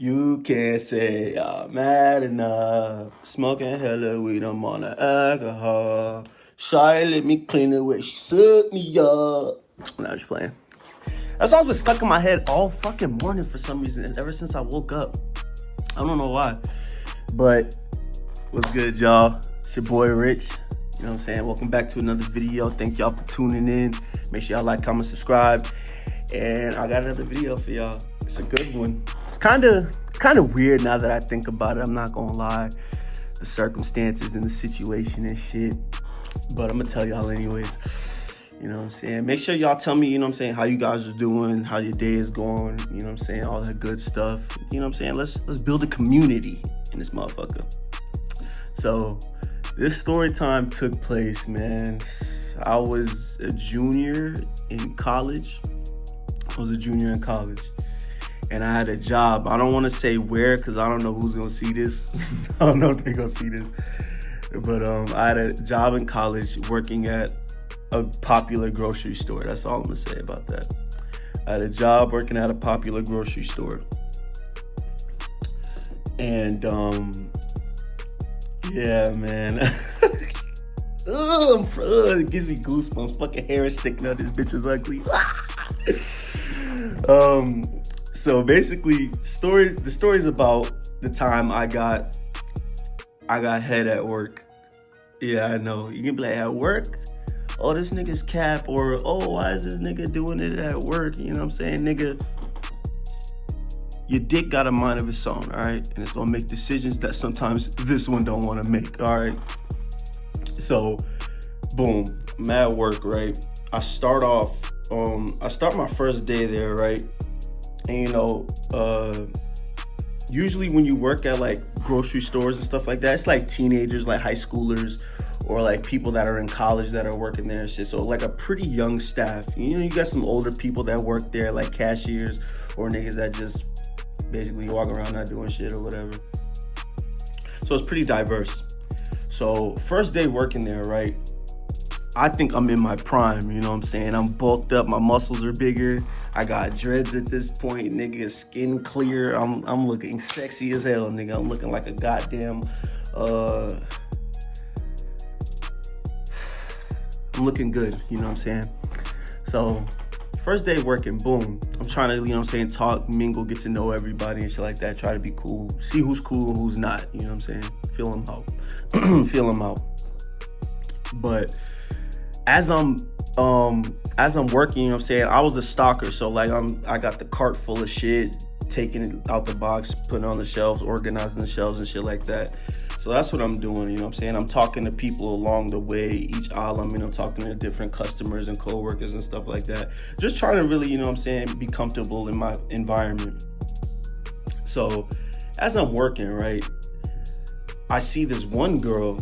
You can't say I'm mad enough. Smoking hella weed, I'm on the alcohol. Shy let me clean the way she sucked me up. No, I'm just playing. That song's been stuck in my head all fucking morning for some reason, ever since I woke up. I don't know why. But what's good, y'all? It's your boy Rich. You know what I'm saying? Welcome back to another video. Thank y'all for tuning in. Make sure y'all like, comment, subscribe. And I got another video for y'all. It's a good one. It's kind of weird now that I think about it. I'm not gonna lie. The circumstances and the situation and shit. But I'm gonna tell y'all anyways. You know what I'm saying? Make sure y'all tell me, you know what I'm saying, how you guys are doing, how your day is going, you know what I'm saying, all that good stuff. You know what I'm saying? Let's build a community in this motherfucker. So this story time took place, man. I was a junior in college. And I had a job. I don't want to say where because I don't know who's going to see this. I don't know if they're going to see this. But I had a job in college working at a popular grocery store. That's all I'm going to say about that. I had a job working at a popular grocery store. And yeah, man. It gives me goosebumps. Fucking hair is sticking out. This bitch is ugly. So basically, the story's about the time I got head at work. Yeah, I know. You can be like, at work? Oh, this nigga's cap. Or, oh, why is this nigga doing it at work? You know what I'm saying? Nigga, your dick got a mind of its own, all right? And it's gonna make decisions that sometimes this one don't wanna make, all right? So, boom, I'm at work, right? I start my first day there, right? And you know, usually when you work at like grocery stores and stuff like that, it's like teenagers, like high schoolers, or like people that are in college that are working there and shit. So like a pretty young staff. You know, you got some older people that work there, like cashiers or niggas that just basically walk around not doing shit or whatever. So it's pretty diverse. So first day working there, right? I think I'm in my prime, you know what I'm saying? I'm bulked up, my muscles are bigger. I got dreads at this point, nigga, skin clear. I'm looking sexy as hell, nigga. I'm looking like a goddamn, I'm looking good, you know what I'm saying? So, first day working, boom. I'm trying to, you know what I'm saying, talk, mingle, get to know everybody and shit like that. Try to be cool, see who's cool and who's not, you know what I'm saying? Feel them out. But as I'm working, you know what I'm saying, I was a stalker, so like I got the cart full of shit, taking it out the box, putting it on the shelves, organizing the shelves and shit like that. So that's what I'm doing, you know what I'm saying? I'm talking to people along the way, each aisle I'm in, I'm talking to different customers and coworkers and stuff like that. Just trying to really, you know what I'm saying, be comfortable in my environment. So as I'm working, right, I see this one girl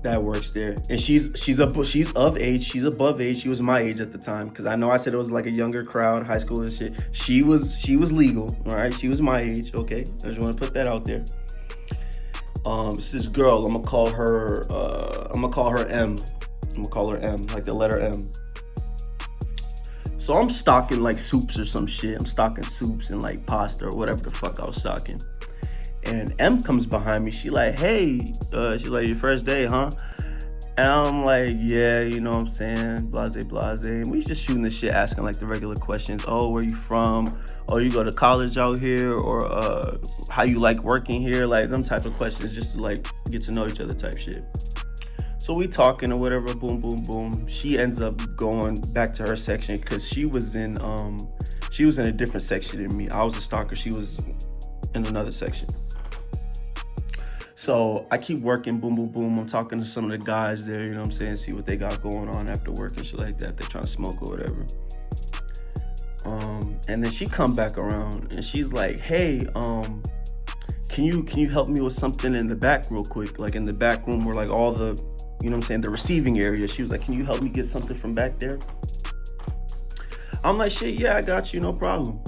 that works there, and she's of age, she's above age, she was my age at the time, because I know I said it was like a younger crowd, high school and shit. She was legal, all right, she was my age, okay, I just want to put that out there. It's this girl, I'm gonna call her M, like the letter M. So I'm stocking like soups or some shit, I'm stocking soups and like pasta or whatever the fuck I was stocking. And M comes behind me. She like, hey, she like, your first day, huh? And I'm like, yeah, you know what I'm saying, blase. And we just shooting the shit, asking like the regular questions. Oh, where you from? Oh, you go to college out here? Or how you like working here? Like them type of questions, just to like get to know each other type shit. So we talking or whatever, boom, boom, boom. She ends up going back to her section because she was in a different section than me. I was a stalker. She was in another section. So I keep working, boom, boom, boom. I'm talking to some of the guys there, you know what I'm saying, see what they got going on after work and shit like that. They're trying to smoke or whatever. And then she come back around and she's like, hey, can you help me with something in the back real quick? Like in the back room where like all the, you know what I'm saying, the receiving area. She was like, can you help me get something from back there? I'm like, shit, yeah, I got you, no problem.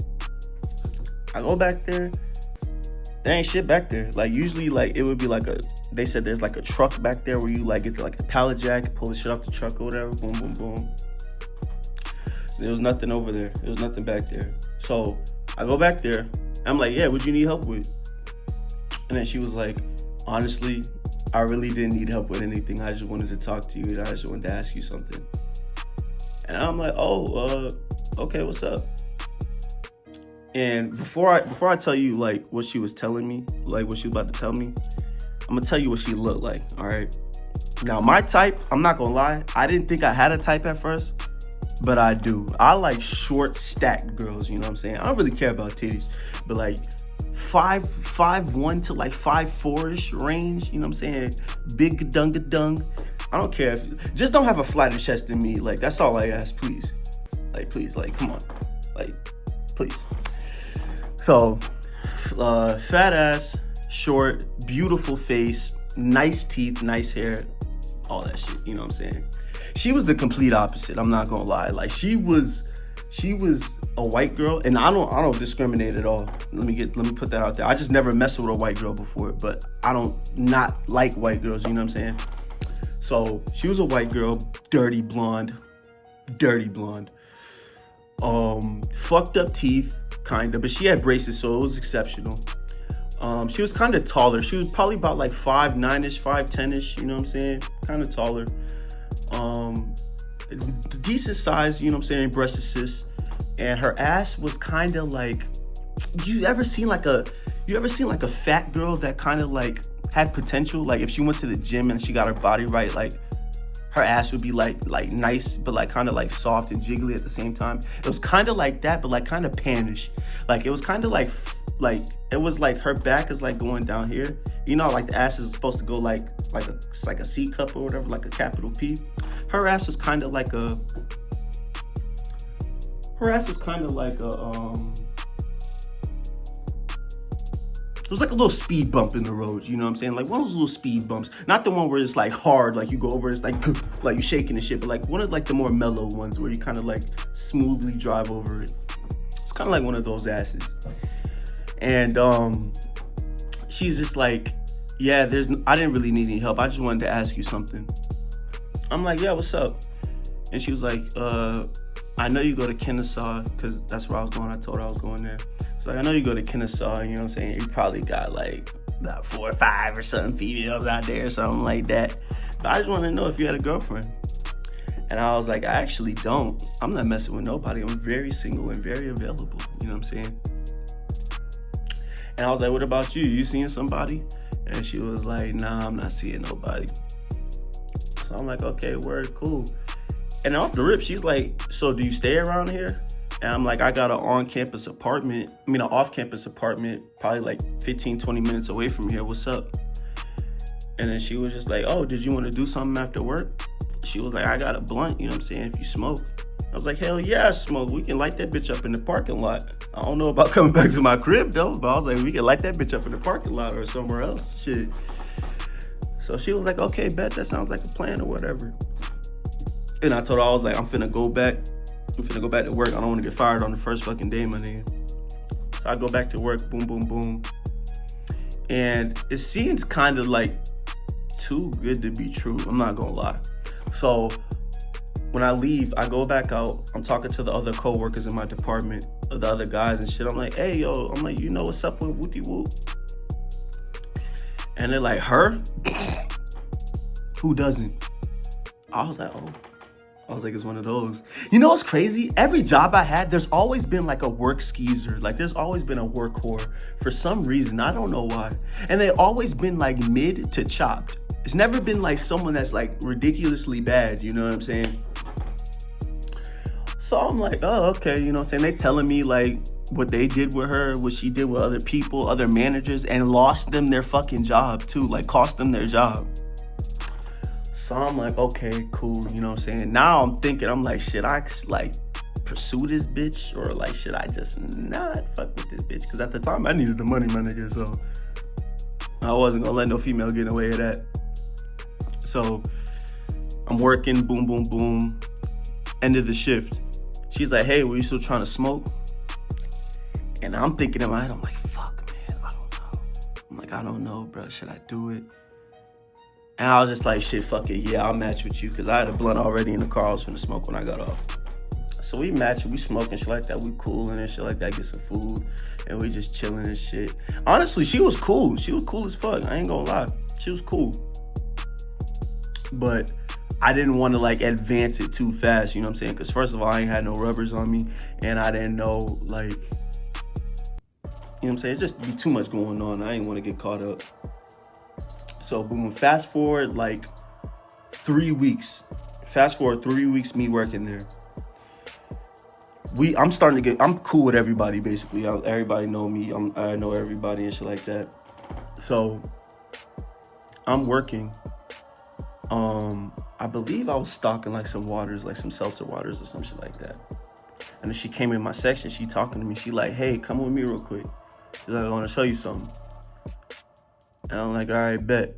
I go back there. There ain't shit back there. Like usually like it would be like they said there's like a truck back there where you like get to like the pallet jack, pull the shit off the truck or whatever, boom, boom, boom. There was nothing over there. There was nothing back there. So I go back there. I'm like, yeah, what you need help with? And then she was like, honestly, I really didn't need help with anything. I just wanted to talk to you and I just wanted to ask you something. And I'm like, okay, what's up? And before I tell you like what she was telling me, like what she was about to tell me, I'm gonna tell you what she looked like, all right? Now my type, I'm not gonna lie, I didn't think I had a type at first, but I do. I like short, stacked girls, you know what I'm saying? I don't really care about titties, but like 5'1" to like 5'4"-ish range, you know what I'm saying? Big dung. I don't care just don't have a flatter chest than me. Like, that's all I ask, please. Like, please, like, come on. Like, please. So, fat ass, short, beautiful face, nice teeth, nice hair, all that shit, you know what I'm saying? She was the complete opposite, I'm not gonna lie. Like, she was a white girl, and I don't discriminate at all. Let me put that out there. I just never messed with a white girl before, but I don't not like white girls, you know what I'm saying? So she was a white girl, dirty blonde, fucked up teeth, kinda, but she had braces, so it was exceptional. She was kind of taller. She was probably about like 5'9"-ish, 5'10"-ish, you know what I'm saying? Kind of taller. Decent size, you know what I'm saying, breast assist. And her ass was kind of like, you ever seen like a fat girl that kind of like had potential? Like if she went to the gym and she got her body right, like her ass would be like nice, but like kind of like soft and jiggly at the same time. It was kind of like that, but like kind of panish. Like it was kind of like it was like her back is like going down here. You know, like the ass is supposed to go like a C cup or whatever, like a capital P. Her ass was kind of like a. It was like a little speed bump in the road, you know what I'm saying? Like one of those little speed bumps. Not the one where it's like hard, like you go over, it's like you shaking and shit, but like one of like the more mellow ones where you kind of like smoothly drive over it. It's kind of like one of those asses. And she's just like, yeah, I didn't really need any help. I just wanted to ask you something. I'm like, yeah, what's up? And she was like, I know you go to Kennesaw, because that's where I was going. I told her I was going there. So I know you go to Kennesaw, you know what I'm saying? You probably got like about 4 or 5 or something females out there or something like that. But I just want to know if you had a girlfriend. And I was like, I actually don't. I'm not messing with nobody. I'm very single and very available. You know what I'm saying? And I was like, what about you? You seeing somebody? And she was like, nah, I'm not seeing nobody. So I'm like, okay, word, cool. And off the rip, she's like, so do you stay around here? And I'm like, I got an off-campus apartment, probably like 15, 20 minutes away from here. What's up? And then she was just like, oh, did you want to do something after work? She was like, I got a blunt, you know what I'm saying, if you smoke. I was like, hell yeah, I smoke. We can light that bitch up in the parking lot. I don't know about coming back to my crib though, but I was like, we can light that bitch up in the parking lot or somewhere else, shit. So she was like, okay, bet, that sounds like a plan or whatever. And I told her, I was like, I'm finna go back to work. I don't want to get fired on the first fucking day, my nigga. So I go back to work, boom, boom, boom. And it seems kind of like too good to be true. I'm not gonna lie. So when I leave, I go back out. I'm talking to the other coworkers in my department, the other guys and shit. I'm like, hey, yo, I'm like, you know what's up with Wooty Whoop? And they're like, her? Who doesn't? I was like, oh. I was like, it's one of those. You know what's crazy? Every job I had, there's always been like a work skeezer. Like there's always been a work whore for some reason. I don't know why. And they always been like mid to chopped. It's never been like someone that's like ridiculously bad. You know what I'm saying? So I'm like, oh, okay. You know what I'm saying? They telling me like what they did with her, what she did with other people, other managers, and lost them their fucking job too. Like cost them their job. So I'm like, okay, cool, you know what I'm saying? Now I'm thinking, I'm like, should I like pursue this bitch or like, should I just not fuck with this bitch? Because at the time I needed the money, my nigga, so I wasn't gonna let no female get away with that. So I'm working, boom, boom, boom, end of the shift. She's like, hey, were you still trying to smoke? And I'm thinking in my head, I'm like, fuck, man, I don't know. I'm like, I don't know, bro, should I do it? And I was just like, shit, fuck it, yeah, I'll match with you. Because I had a blunt already in the car I was finna smoke when I got off. So we match it, we smoking shit like that, we cooling and shit like that, get some food, and we just chilling and shit. Honestly, she was cool. She was cool as fuck. I ain't gonna lie. She was cool. But I didn't want to like advance it too fast, you know what I'm saying? Because first of all, I ain't had no rubbers on me, and I didn't know, like, you know what I'm saying? It's just be too much going on. I didn't want to get caught up. So boom, fast forward like 3 weeks. Fast forward 3 weeks, me working there. I'm cool with everybody basically. Everybody know me. I know everybody and shit like that. So I'm working. I believe I was stocking like some waters, like some seltzer waters or some shit like that. And then she came in my section. She talking to me. She like, hey, come with me real quick. She's like, I want to show you something. And I'm like, all right, bet.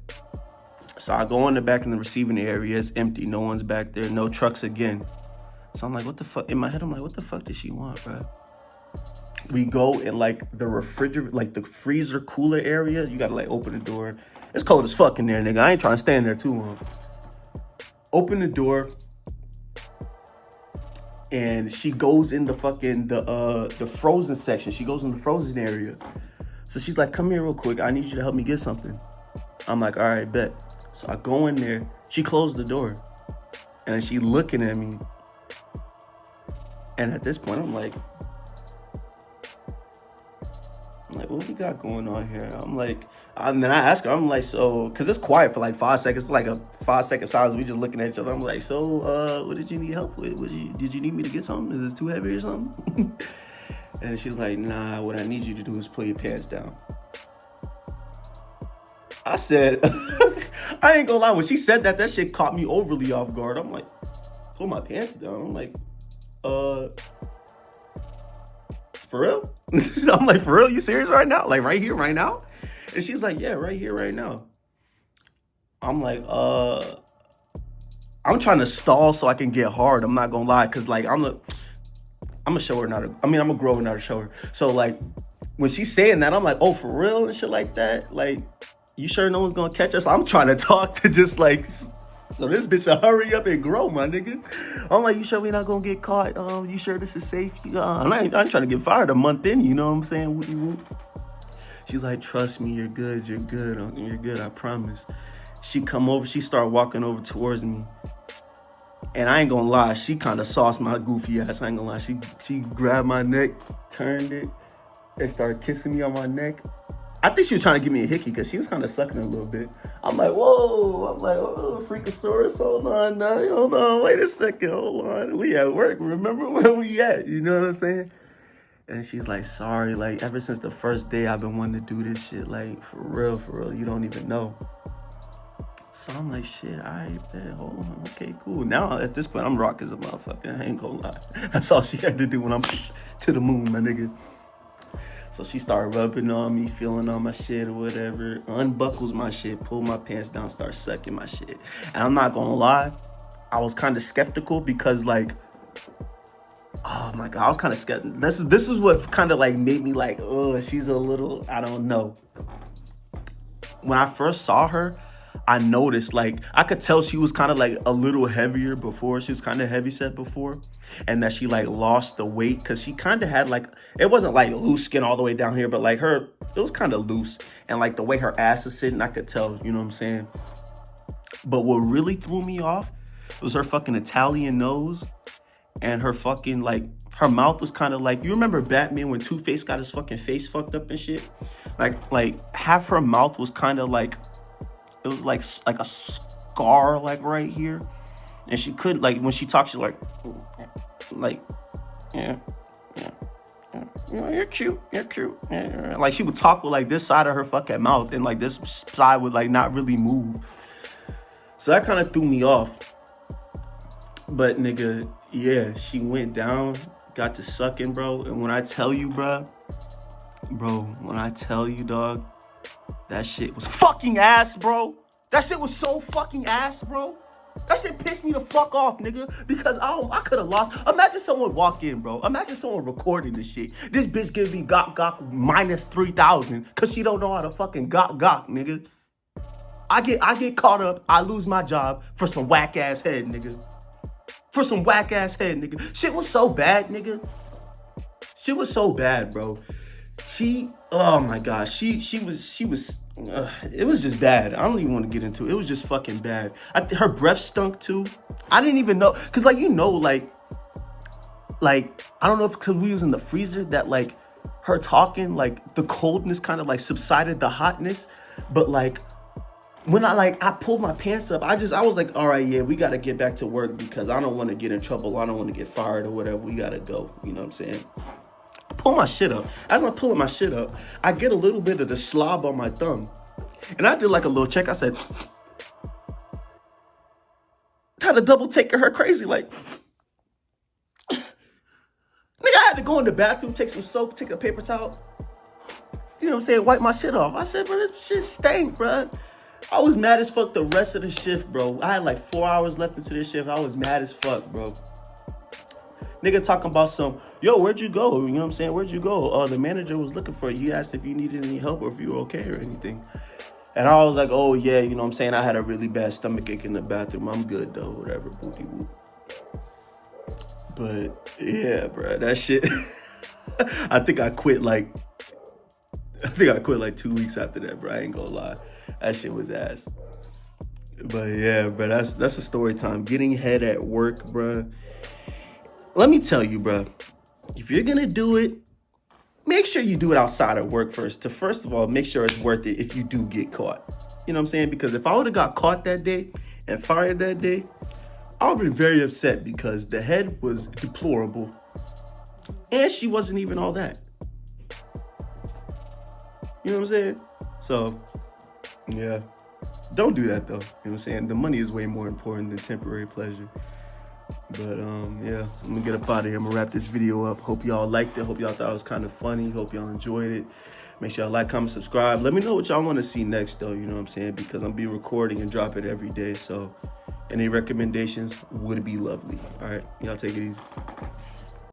So I go in the back in the receiving area. It's empty. No one's back there. No trucks again. So I'm like, what the fuck? In my head, I'm like, what the fuck did she want, bro? We go in like the refrigerator, like the freezer cooler area. You gotta like open the door. It's cold as fuck in there, nigga. I ain't trying to stand there too long. Open the door. And she goes in the fucking, the frozen section. She goes in the frozen area. So she's like, come here real quick. I need you to help me get something. I'm like, all right, bet. So I go in there. She closed the door. And then she looking at me. And at this point, I'm like, what we got going on here? And then I ask her, I'm like, so, because it's quiet for like 5 seconds. It's like a 5-second silence. We just looking at each other. I'm like, so, what did you need help with? Did you need me to get something? Is it too heavy or something? And she's like, nah, what I need you to do is pull your pants down. I said, I ain't gonna lie. When she said that, that shit caught me overly off guard. I'm like, pull my pants down. I'm like, for real? I'm like, for real? You serious right now? Like right here, right now? And she's like, yeah, right here, right now. I'm like, I'm trying to stall so I can get hard. I'm not gonna lie, cause like I'm a shower, I'm a grower, not a shower. So like, when she's saying that, I'm like, oh, for real and shit like that. Like, you sure no one's gonna catch us? I'm trying to talk to just like, so this bitch should hurry up and grow, my nigga. I'm like, you sure we not gonna get caught? You sure this is safe? I ain't trying to get fired a month in, you know what I'm saying? Woody whoop. She's like, trust me, you're good, you're good, I promise. She come over, she start walking over towards me. And I ain't gonna lie, she kind of sauced my goofy ass, I ain't gonna lie. She grabbed my neck, turned it, and started kissing me on my neck. I think she was trying to give me a hickey because she was kind of sucking a little bit. I'm like, whoa, Freakosaurus, hold on, wait a second, hold on. We at work, remember where we at, you know what I'm saying? And she's like, sorry, like, ever since the first day I've been wanting to do this shit, like, for real, you don't even know. So I'm like, shit, all right, bet, hold on, okay, cool. Now, at this point, I'm rock as a motherfucker, I ain't gonna lie. That's all she had to do when I'm to the moon, my nigga. So she started rubbing on me, feeling on my shit or whatever, unbuckles my shit, pull my pants down, start sucking my shit. And I'm not gonna lie, I was kind of skeptical because like, oh my God, I was kind of skeptical. This is what kind of like made me like, oh, she's a little, I don't know. When I first saw her, I noticed like, I could tell she was kind of like a little heavier before. She was kind of heavy set before. And that she like lost the weight because she kind of had like, it wasn't like loose skin all the way down here, but like it was kind of loose. And like the way her ass was sitting, I could tell, you know what I'm saying? But what really threw me off was her fucking Italian nose and her fucking like, her mouth was kind of like, you remember Batman when Two-Face got his fucking face fucked up and shit? Like half her mouth was kind of like, it was like a scar like right here. And she couldn't, like, when she talks, she's like, yeah, you're cute. Yeah. Like, she would talk with, like, this side of her fucking mouth, and, like, this side would, like, not really move. So that kind of threw me off. But, nigga, yeah, she went down, got to sucking, bro. And when I tell you, dog, that shit was fucking ass, bro. That shit was so fucking ass, bro. That shit pissed me the fuck off, nigga, because I could have lost. Imagine someone walk in, bro. Imagine someone recording this shit. This bitch give me gok minus 3,000 because she don't know how to fucking gok, nigga. I get caught up. I lose my job for some whack ass head, nigga. for some whack ass head, nigga. Shit was so bad, nigga. Shit was so bad, bro. Oh my gosh, she was. It was just bad. I don't even want to get into it. It was just fucking bad. Her breath stunk too. I didn't even know, cause like I don't know if because we was in the freezer that like her talking, like the coldness kind of like subsided the hotness, but like when I pulled my pants up, I was like, all right, yeah, we got to get back to work because I don't want to get in trouble. I don't want to get fired or whatever. We got to go. You know what I'm saying? I pull my shit up. As I'm pulling my shit up, I get a little bit of the slob on my thumb. And I did like a little check. I said, had a double take of her crazy. Like, nigga, I had to go in the bathroom, take some soap, take a paper towel. You know what I'm saying? Wipe my shit off. I said, bro, this shit stank, bro. I was mad as fuck the rest of the shift, bro. I had like 4 hours left into this shift. I was mad as fuck, bro. Nigga talking about some, yo, where'd you go? You know what I'm saying? Where'd you go? The manager was looking for you. He asked if you needed any help or if you were okay or anything. And I was like, oh, yeah, you know what I'm saying? I had a really bad stomach ache in the bathroom. I'm good, though, whatever, booty whoop. But, yeah, bro, that shit, I think I quit like 2 weeks after that, bro. I ain't gonna lie. That shit was ass. But yeah, bro, that's a story time. Getting head at work, bro. Let me tell you, bro. If you're gonna do it, make sure you do it outside of work first. To first of all, make sure it's worth it if you do get caught. You know what I'm saying? Because if I would have got caught that day and fired that day, I would have been very upset because the head was deplorable. And she wasn't even all that. You know what I'm saying? So, yeah. Don't do that, though. You know what I'm saying? The money is way more important than temporary pleasure. But, yeah. I'm gonna get up out of here. I'm gonna wrap this video up. Hope y'all liked it. Hope y'all thought it was kind of funny. Hope y'all enjoyed it. Make sure y'all like, comment, subscribe. Let me know what y'all want to see next, though. You know what I'm saying? Because I'm be recording and drop it every day. So, any recommendations would be lovely. All right. Y'all take it easy.